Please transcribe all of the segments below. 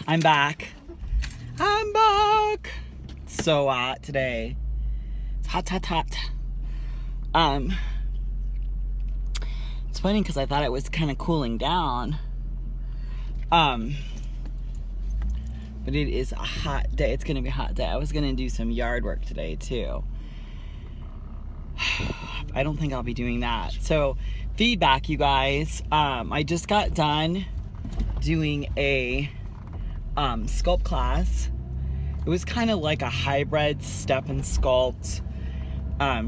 I'm back. I'm back. It's so hot today. It's hot. It's funny because I thought it was kind of cooling down. But it is a hot day. It's gonna be a hot day. I was gonna do some yard work today too. I don't think I'll be doing that. So, feedback, you guys. I just got done doing a sculpt class. It was kind of like a hybrid step and sculpt.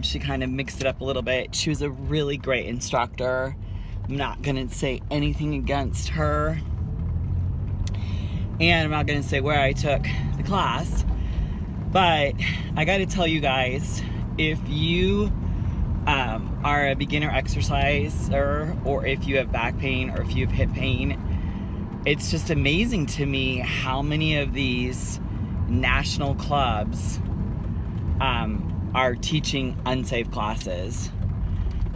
She kind of mixed it up a little bit. She was a really great instructor. I'm not gonna say anything against her, and I'm not gonna say where I took the class, but I gotta tell you guys, if you are a beginner exerciser, or if you have back pain, or if you have hip pain, it's just amazing to me how many of these national clubs are teaching unsafe classes,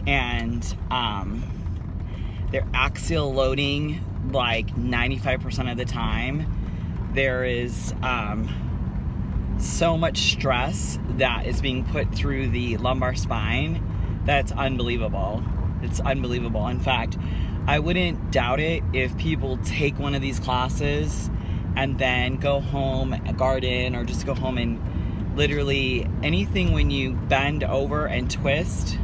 and they're axial loading like 95% of the time. There is so much stress that is being put through the lumbar spine that's unbelievable. It's unbelievable. In fact, I wouldn't doubt it if people take one of these classes and then go home, garden, or just go home and literally anything when you bend over and twist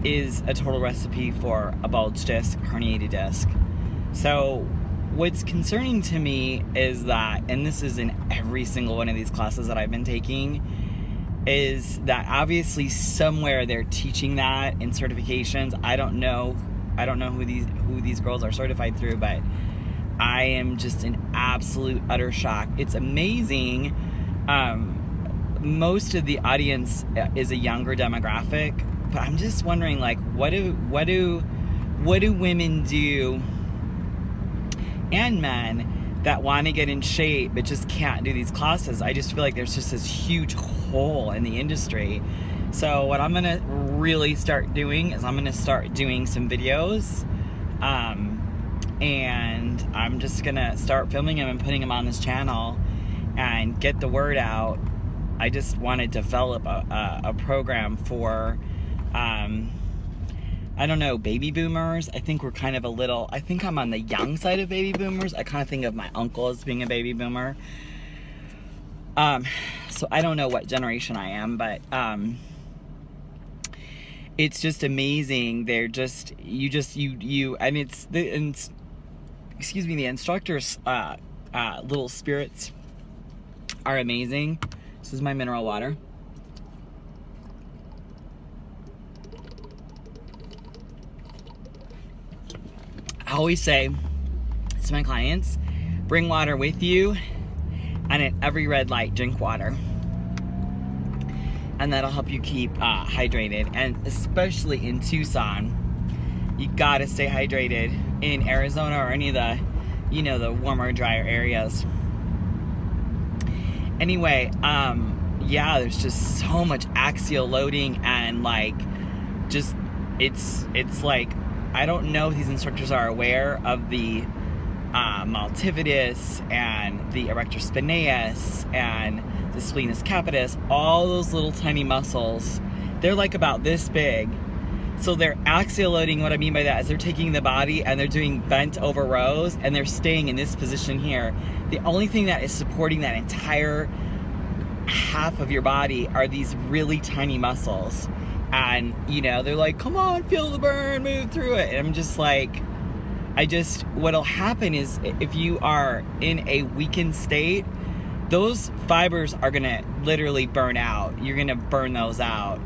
is a total recipe for a bulge disc, herniated disc. So what's concerning to me is that, and this is in every single one of these classes that I've been taking, is that obviously somewhere they're teaching that in certifications. I don't know who these girls are certified through, but I am just in absolute utter shock. It's amazing. Most of the audience is a younger demographic, but I'm just wondering, like, what do women do, and men, that want to get in shape but just can't do these classes? I just feel like there's just this huge hole in the industry. So what I'm gonna really start doing is I'm gonna start doing some videos, and I'm just gonna start filming them and putting them on this channel and get the word out. I just want to develop a program for I don't know, baby boomers. I think we're kind of I think I'm on the young side of baby boomers. I kind of think of my uncle as being a baby boomer. So I don't know what generation I am, but it's just amazing. They're just, and excuse me, the instructors, little spirits are amazing. This is my mineral water. I always say to my clients, bring water with you, and at every red light, drink water. And that'll help you keep hydrated. And especially in Tucson, you gotta stay hydrated. In Arizona or any of the, the warmer, drier areas. Anyway, yeah, there's just so much axial loading, and it's like, I don't know if these instructors are aware of the multifidus and the erector spinaeus and the splenius capitis, all those little tiny muscles. They're like about this big. So they're axial loading. What I mean by that is they're taking the body and they're doing bent over rows, and they're staying in this position here. The only thing that is supporting that entire half of your body are these really tiny muscles. And, they're like, come on, feel the burn, move through it. And I'm just like, what'll happen is, if you are in a weakened state, those fibers are gonna literally burn out. You're gonna burn those out.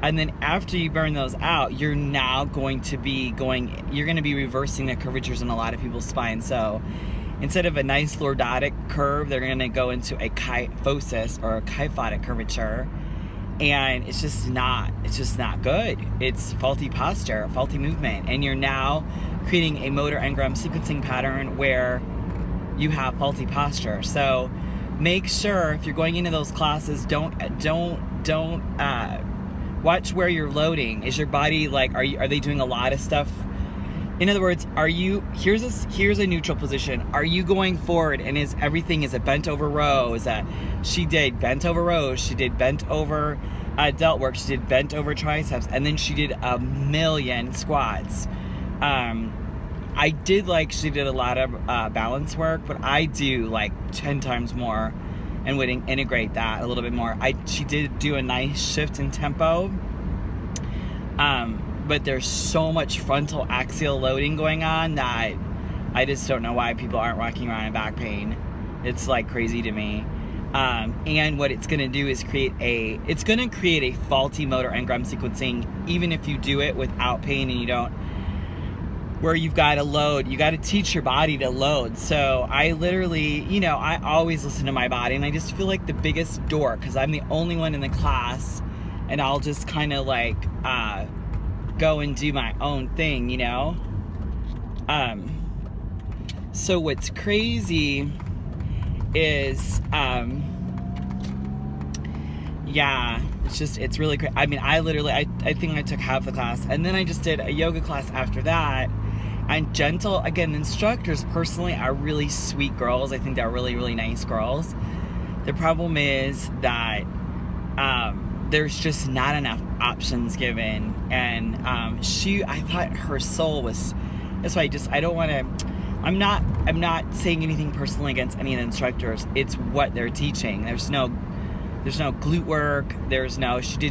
And then after you burn those out, you're now going to be reversing the curvatures in a lot of people's spine. So instead of a nice lordotic curve, they're gonna go into a kyphosis, or a kyphotic curvature. And it's just not good. It's faulty posture, faulty movement, and you're now creating a motor engram sequencing pattern where you have faulty posture. So make sure, if you're going into those classes, don't watch where you're loading. Is your body like, are they doing a lot of stuff In other words, here's a neutral position. Are you going forward and is it bent over rows? She did bent over rows, she did bent over delt work, she did bent over triceps, and then she did a million squats. She did a lot of balance work, but I do like 10 times more and would integrate that a little bit more. She did do a nice shift in tempo. But there's so much frontal axial loading going on that I just don't know why people aren't walking around in back pain. It's like crazy to me. And what it's going to do is create a faulty motor engram sequencing, even if you do it without pain and you don't, where you've got to load, you got to teach your body to load. So I literally, I always listen to my body, and I just feel like the biggest dork because I'm the only one in the class, and I'll just kind of like, go and do my own thing, so what's crazy is it's really crazy. I mean, I think I took half the class, and then I just did a yoga class after that. And gentle, again, instructors personally are really sweet girls. I think they're really, really nice girls. The problem is that there's just not enough options given, and I thought her soul was, that's why I don't want to, I'm not saying anything personally against any of the instructors. It's what they're teaching. There's no glute work,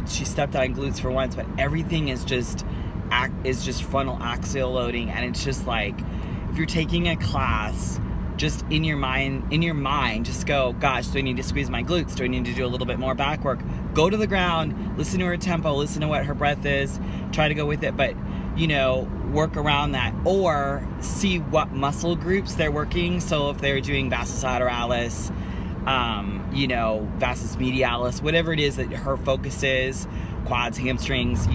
she stepped on glutes for once, but everything is just frontal axial loading, and it's just like, if you're taking a class, just in your mind, just go, gosh, do I need to squeeze my glutes? Do I need to do a little bit more back work? Go to the ground, listen to her tempo, listen to what her breath is, try to go with it, but, work around that, or see what muscle groups they're working. So if they're doing vastus lateralis, vastus medialis, whatever it is that her focus is, quads, hamstrings,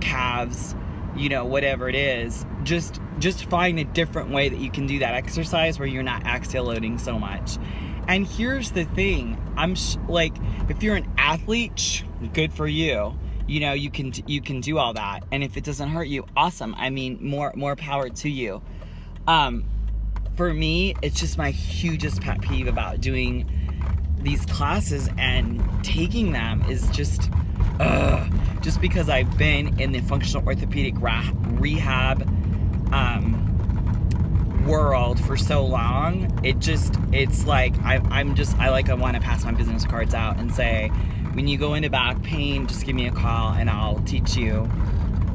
calves, whatever it is, just find a different way that you can do that exercise where you're not axial loading so much. And here's the thing, if you're an athlete, good for you. You can do all that, and if it doesn't hurt you, awesome. I mean, more power to you. For me, it's just my hugest pet peeve about doing these classes and taking them is just because I've been in the functional orthopedic rehab world for so long. It's like I want to pass my business cards out and say, when you go into back pain, just give me a call and I'll teach you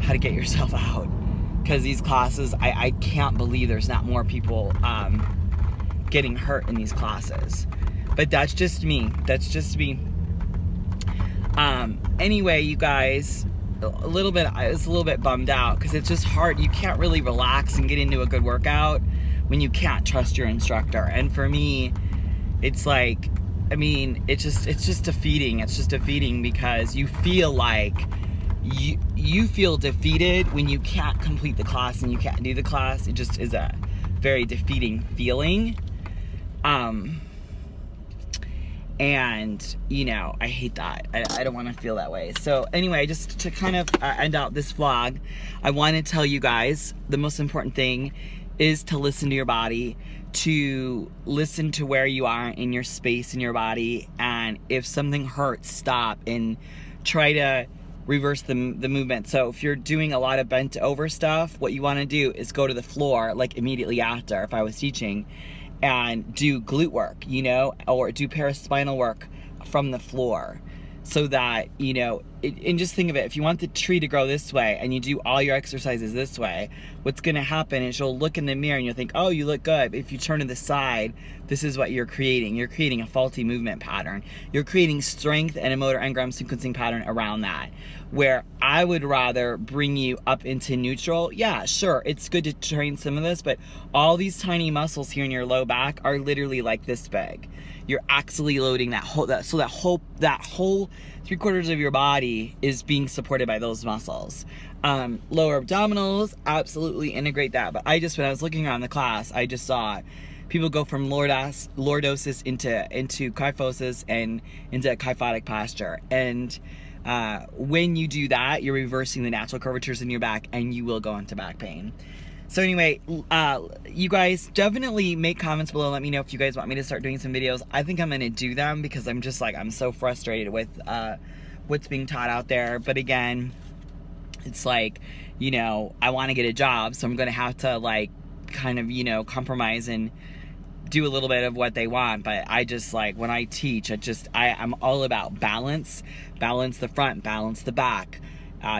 how to get yourself out. Because these classes, I can't believe there's not more people getting hurt in these classes. But that's just me. Anyway, you guys, I was a little bit bummed out because it's just hard. You can't really relax and get into a good workout when you can't trust your instructor. And for me, it's like, it's just defeating. It's just defeating because you feel like you feel defeated when you can't complete the class and you can't do the class. It just is a very defeating feeling. And, I hate that. I don't want to feel that way. So anyway, just to kind of end out this vlog, I want to tell you guys the most important thing is to listen to your body, to listen to where you are in your space in your body, and if something hurts, stop and try to reverse the movement. So if you're doing a lot of bent over stuff, what you want to do is go to the floor, like immediately after, if I was teaching, and do glute work, or do paraspinal work from the floor, so that, and just think of it, if you want the tree to grow this way and you do all your exercises this way, what's going to happen is you'll look in the mirror and you'll think, oh, you look good. If you turn to the side, this is what you're creating. You're creating a faulty movement pattern. You're creating strength and a motor engram sequencing pattern around that, where I would rather bring you up into neutral. Yeah, sure, it's good to train some of this, but all these tiny muscles here in your low back are literally like this big. You're axially loading that whole 3/4 of your body is being supported by those muscles. Lower abdominals, absolutely integrate that. But when I was looking around the class, I just saw people go from lordosis into kyphosis and into kyphotic posture. And when you do that, you're reversing the natural curvatures in your back, and you will go into back pain. So anyway, you guys definitely make comments below. Let me know if you guys want me to start doing some videos. I think I'm going to do them because I'm just like, I'm so frustrated with what's being taught out there. But again, it's like, you know, I want to get a job, so I'm going to have to like kind of, you know, compromise and do a little bit of what they want. But I just like, when I teach, I'm all about balance the front, balance the back,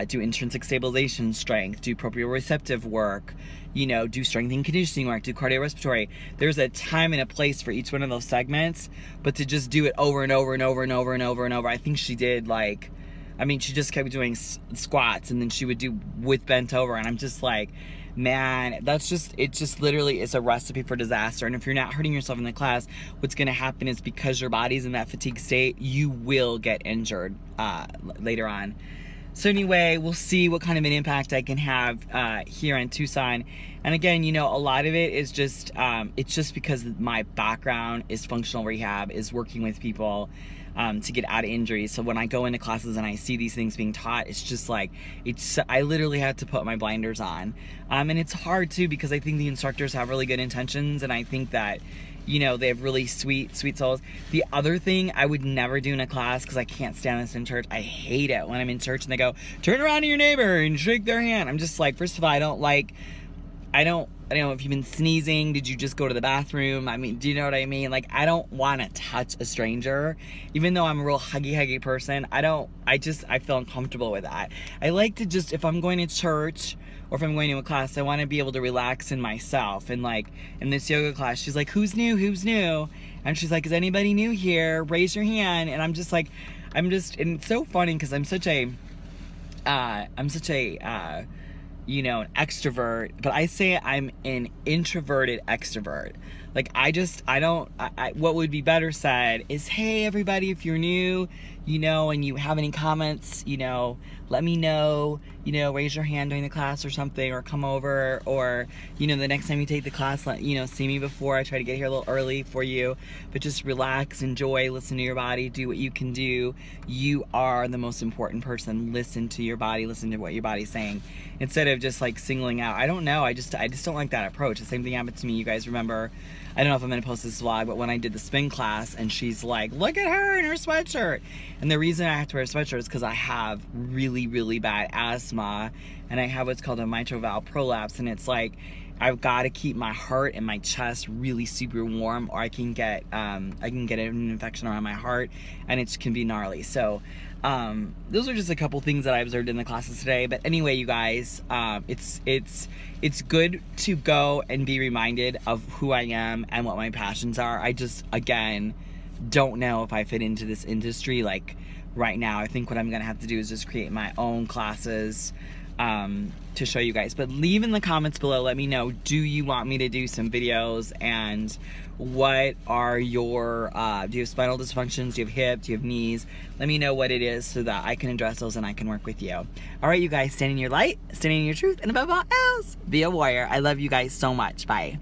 do intrinsic stabilization strength, do proprioceptive work, you know, do strength and conditioning work, do cardiorespiratory. There's a time and a place for each one of those segments, but to just do it over and over and over and over and over and over. I think she did like, I mean, she just kept doing squats, and then she would do with bent over, and I'm just like, man, it just literally is a recipe for disaster. And if you're not hurting yourself in the class, what's going to happen is, because your body's in that fatigue state, you will get injured later on. So anyway, we'll see what kind of an impact I can have here in Tucson. And again, you know, a lot of it is just, it's just because my background is functional rehab, is working with people to get out of injuries. So when I go into classes and I see these things being taught, it's just like, I literally had to put my blinders on. And it's hard too, because I think the instructors have really good intentions, and I think that, you know, they have really sweet souls. The other thing I would never do in a class, because I can't stand this in church, I hate it when I'm in church and they go, turn around to your neighbor and shake their hand. I'm just like, first of all, I don't know if you've been sneezing, did you just go to the bathroom? I mean, do you know what I mean? Like, I don't want to touch a stranger, even though I'm a real huggy person. I feel uncomfortable with that. I like to just, if I'm going to church or if I'm going to a class, I want to be able to relax in myself. And like in this yoga class, she's like, who's new? And she's like, is anybody new here? Raise your hand. And I'm just like, and it's so funny because I'm such a you know, an extrovert, but I say I'm an introverted extrovert. Like, what would be better said is, hey everybody, if you're new, you know, and you have any comments, you know, let me know, you know, raise your hand during the class or something, or come over, or, you know, the next time you take the class, you know, see me before. I try to get here a little early for you, but just relax, enjoy, listen to your body, do what you can do. You are the most important person. Listen to your body, listen to what your body's saying, instead of just like singling out. I don't know, I just don't like that approach. The same thing happened to me. You guys remember, I don't know if I'm gonna post this vlog, but when I did the spin class and she's like, look at her in her sweatshirt. And the reason I have to wear a sweatshirt is because I have really, really bad asthma, and I have what's called a mitral valve prolapse, and it's like, I've got to keep my heart and my chest really super warm, or I can get an infection around my heart, and it can be gnarly. So those are just a couple things that I observed in the classes today. But anyway, you guys, it's good to go and be reminded of who I am and what my passions are. I just, again, don't know if I fit into this industry like right now. I think what I'm gonna have to do is just create my own classes to show you guys. But leave in the comments below, let me know, do you want me to do some videos, and what are your do you have spinal dysfunctions, do you have hip, do you have knees? Let me know what it is so that I can address those and I can work with you. All right, you guys, stand in your light, stand in your truth, and above all else, be a warrior. I love you guys so much. Bye.